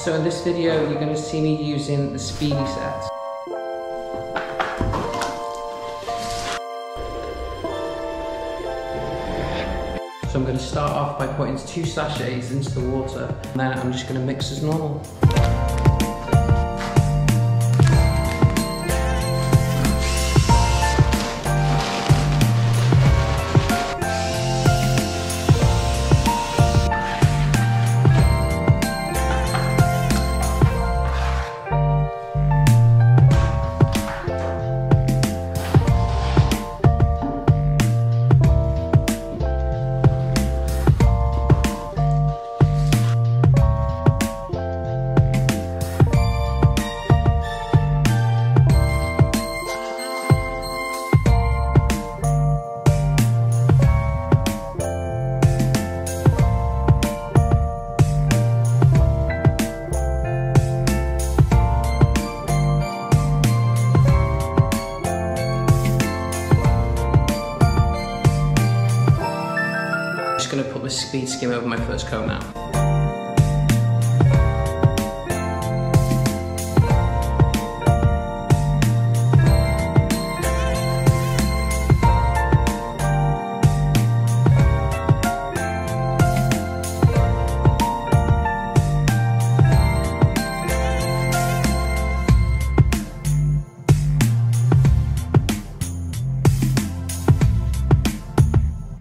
So in this video, you're going to see me using the Speedy set. So I'm going to start off by putting 2 sachets into the water, and then I'm just going to mix as normal. I'm just going to put the speed skim over my first coat now.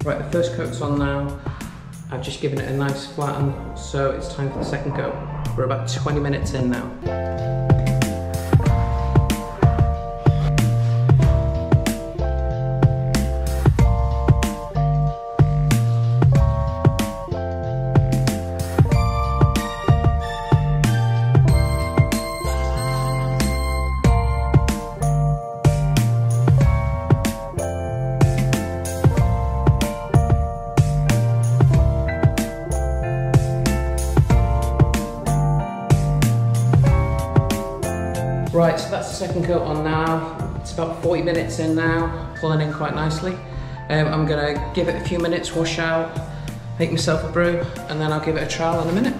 Right, the first coat's on now. I've just given it a nice flatten, so it's time for the second coat. We're about 20 minutes in now. Right, so that's the second coat on now. It's about 40 minutes in now, pulling in quite nicely. I'm gonna give it a few minutes, wash out, make myself a brew, and then I'll give it a trial in a minute.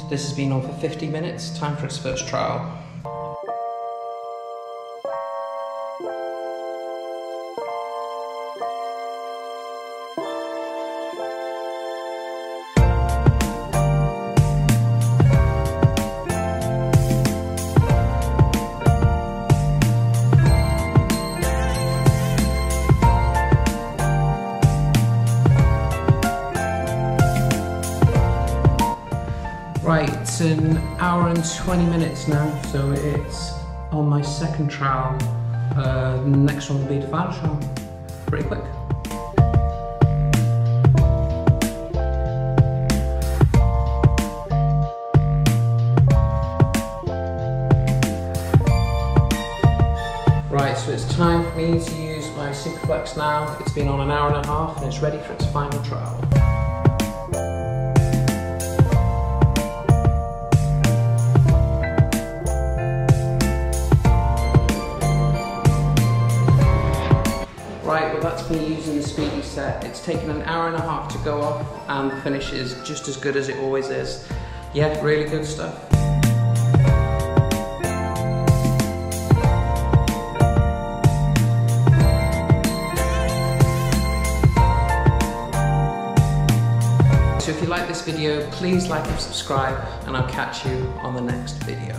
This has been on for 50 minutes, time for its first trial. Right, it's an hour and 20 minutes now, so it's on my second trial. The next one will be the final trial. Pretty quick. Right, so it's time for me to use my Superflex now. It's been on an hour and a half and it's ready for its final trial. Right, well that's me using the Speedy set. It's taken an hour and a half to go off and the finish is just as good as it always is. Yeah, really good stuff. So if you like this video, please like and subscribe, and I'll catch you on the next video.